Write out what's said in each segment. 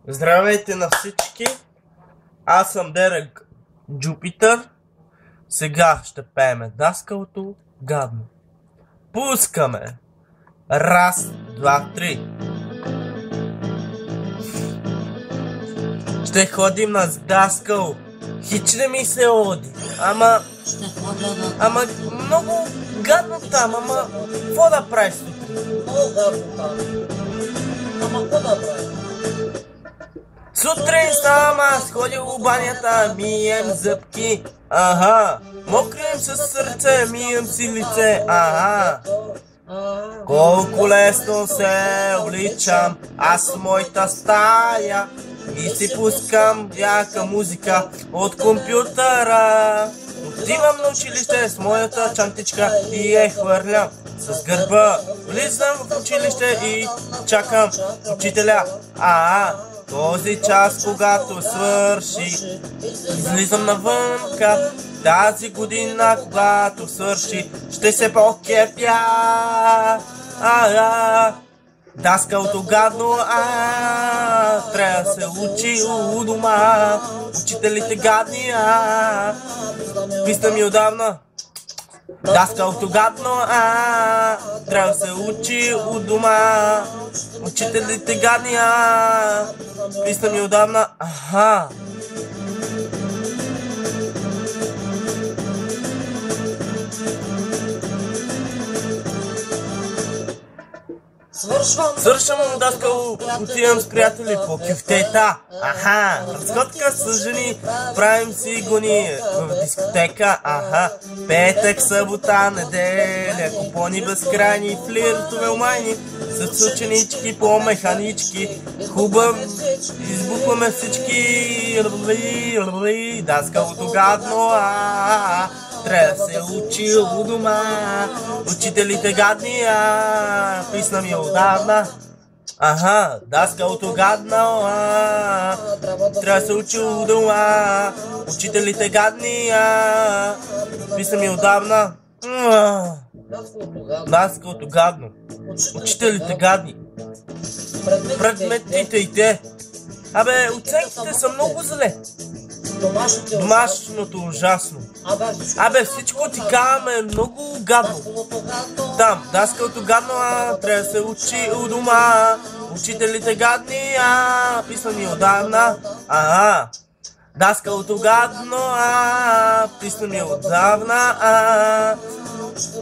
Здравейте на всички! Аз съм Дерек Джупитър. Сега ще пееме Даскалото гадно. Пускаме! Раз, два, три. Ще ходим на Даскал. Хич не ми се оди. Ама много гадно там. Ама какво да правиш сутрин? Много гадно там. Ама какво да правиш? Сутрин ставам аз, ходя в банята, мием зъбки, аха. Мокрим със сърце, мием си лице, аха. Колко лесно се обличам аз в моята стая и си пускам яка музика от компютъра. Отивам на училище с моята чантичка и я хвърлям с гърба. Влизам в училище и чакам учителя, този час, когато свърши, излизам навънка. Тази година, когато свърши, ще се покепя. Даскалото гадно, трябва да се учи у дома. Учителите гадни, писна ми отдавна. Даскалото гадно, трябва да се учи у дома. Учителите гадни, писна ми отдавна, Свършвам Даскал, отивам с приятели по кюфтета. Разходка с жени, правим си гони в дискотека. Петък, събота, неделя, купони безкрайни, флиртове омайни, с ученички по механички. Хубав, избухваме всички. Даскалото гадно, трябва да се учи у дома. Учителите гадни, писна ми отдавна. Даскалото гадно, трябва да се учи у дома. Учителите гадни, писна ми отдавна. Даскалото гадно. Учителите гадни. Предметите и те. Оценките са много зле. Домашното ужасно. Всичко ти казваме много гадно. Там, Даскалото гадно, трябва да се учи у дома. Учителите гадни, писна ми отдавна. Даскалото гадно, писна ми отдавна.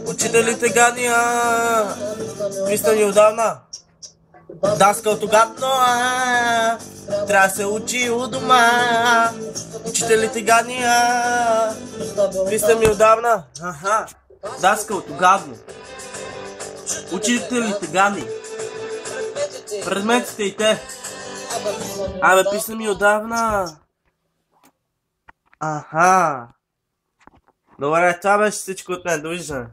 Учителите гадни, писна ми отдавна. Даскалото гадно, трябва да се учи у дома. Учителите гадни, писна ми отдавна. Даскалото гадно. Учителите гадни. Предметите и те. Писна ми отдавна. Добре, това беше всичко от мен. Довиждане.